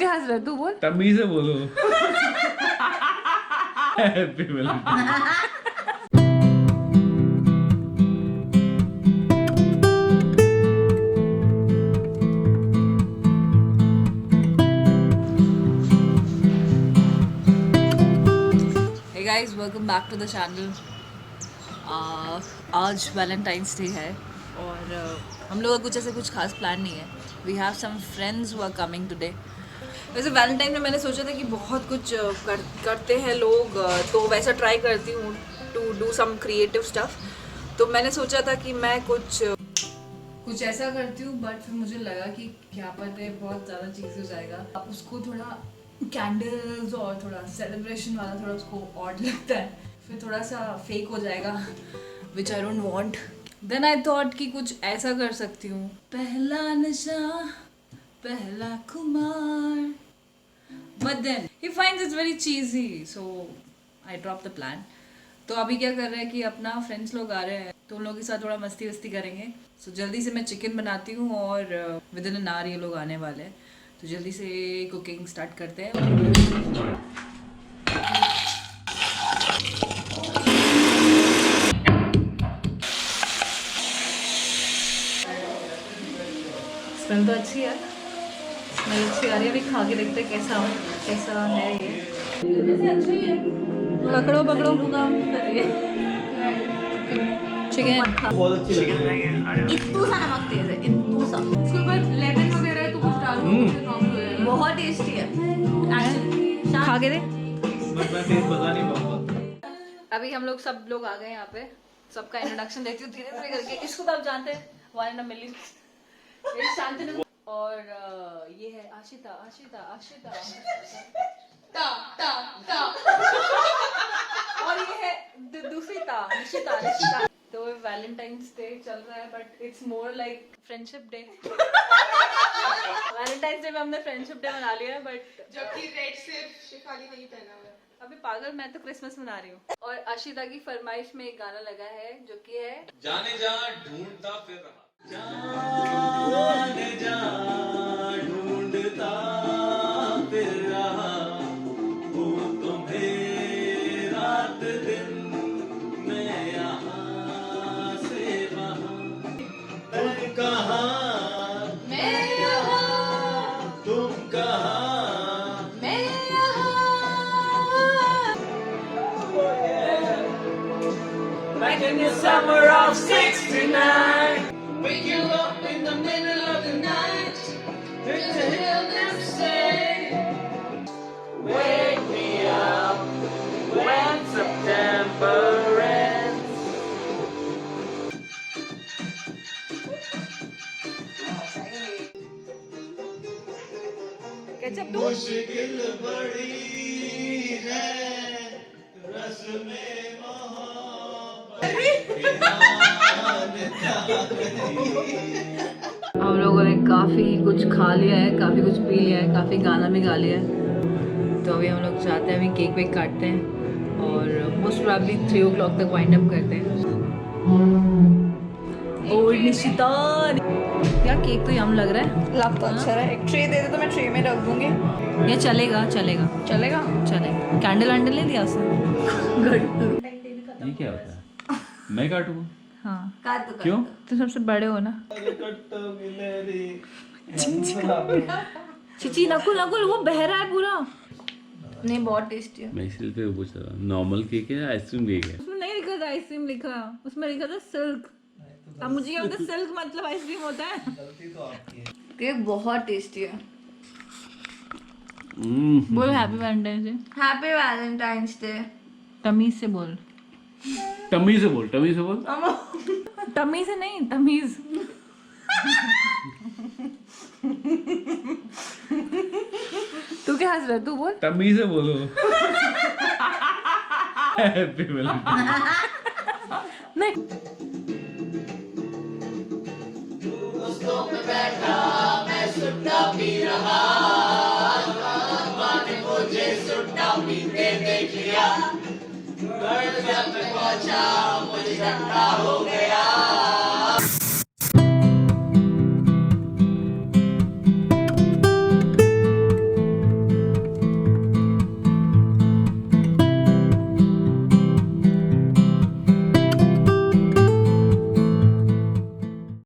क्या हंस रहा है तू? बोल तमीज से बोलो। Happy Valentine. Hey guys, welcome back to the channel. आज वैलेंटाइंस डे है और हम लोग का कुछ खास प्लान नहीं है. We have some friends who are coming today. वैसे वैलेंटाइन में मैंने सोचा था कि बहुत कुछ करते हैं लोग, तो वैसा ट्राई करती हूँ to do some creative stuff. तो मैंने सोचा था कि मैं कुछ ऐसा करती हूँ, बट फिर मुझे लगा कि क्या पता है बहुत ज़्यादा चीज़ हो जाएगा. अब उसको थोड़ा कैंडल्स और थोड़ा सेलिब्रेशन वाला थोड़ा उसको ऑड लगता है, फिर थोड़ा सा फेक हो जाएगा, which I don't want. Then I thought कि कुछ ऐसा कर सकती हूँ. पहला नशा पहला खुमार, but then he finds its very cheesy, so I drop the plan. तो अभी क्या कर रहे हैं कि अपना फ्रेंड्स लोग आ रहे हैं, तो उन लोगों के साथ थोड़ा मस्ती वस्ती करेंगे. सो जल्दी से मैं चिकन बनाती हूँ और विद इन एन आवर ये लोग आने वाले हैं, तो जल्दी से कुकिंग स्टार्ट करते हैं. स्मेल तो अच्छी है, स्मेल अच्छी आ रही है. अभी खा के देखते हैं कैसा है ये. अच्छी है. पकड़ो काम कर रही है. चिकन बहुत अच्छी लग रही है। इत्तू सा नमक तेज है, इत्तू सा. उसके ऊपर लेमन वगैरह तो कुछ डालो. बहुत टेस्टी है एक्चुअली. खा के दे. बट मैं टेस्ट बता नहीं पाऊंगा। अभी हम लोग सब लोग आ गए यहाँ पे. सबका इंट्रोडक्शन देती हूँ धीरे धीरे करके. इसको तो आप जानते हैं, वन इन अ मिलियन. ये शांतनु और ये है आशिता ता ता ता. और ये है दूसरी ता, निशिता. तो वैलेंटाइंस डे चल रहा है, but it's more like friendship day. Valentine's day में हमने फ्रेंडशिप डे मना लिया है, बट जबकि रेड सिर्फ शिफाली नहीं पहना हुआ है. अभी पागल, मैं तो क्रिसमस मना रही हूँ. और आशिता की फरमाइश में एक गाना लगा है जो कि है जाने जा ढूंढता फिर रहा, जाने जा ढूंढता फिर रहा, वो तुम्हें रात दिन मैं यहाँ से वहाँ. तुम कहाँ मैं यहाँ, तुम कहाँ. मैं यहाँ. Back in the summer of '69, waking up in the middle of the night, just to hear them say, wake me up when September ends. Ketchup दो. मुश्किल बड़ी है रस्में हम लोगों ने काफ़ी कुछ खा लिया है, काफ़ी कुछ पी लिया है, काफ़ी गाना भी गा लिया है. तो अभी हम लोग चाहते हैं, अभी केक वेक काटते हैं और मोस्ट प्रोबेबली 3 o'clock तक वाइंड अप करते हैं. और निशिता यार, केक तो यम लग रहा है. लग तो अच्छा रहा है. एक ट्रे दे दे तो मैं ट्रे में रख दूंगी. ये चलेगा. कैंडल वैंडल नहीं दिया उसने. ये क्या होता है? मैं काटूं? हाँ, काट दो. क्यों? तो सबसे बड़े हो ना. चिची नकुल वो बह रहा है पूरा. नहीं, बहुत टेस्टी है. मैं इसलिए पूछ रहा हूँ, नॉर्मल केक है या आइसक्रीम केक है? उसमें नहीं लिखा था आइसक्रीम, लिखा उसमें लिखा था सिल्क. अब मुझे क्या पता सिल्क मतलब आइसक्रीम होता है. केक बहुत टेस्टी है. बोल happy Valentine's day. Happy Valentine's day. तमीज से बोल. टमी से बोल. टमी से नहीं, तमीज. तू क्या हंस रहा है? तू बोल. टमी से बोलो. Happy Valentine. नहीं. दोस्तों पे बैठा मैं सुट्टा पी रहा, माने मुझे सुट्टा पीते देख लिया. घर जब पहुंचा मुझे ठंडा हो गया.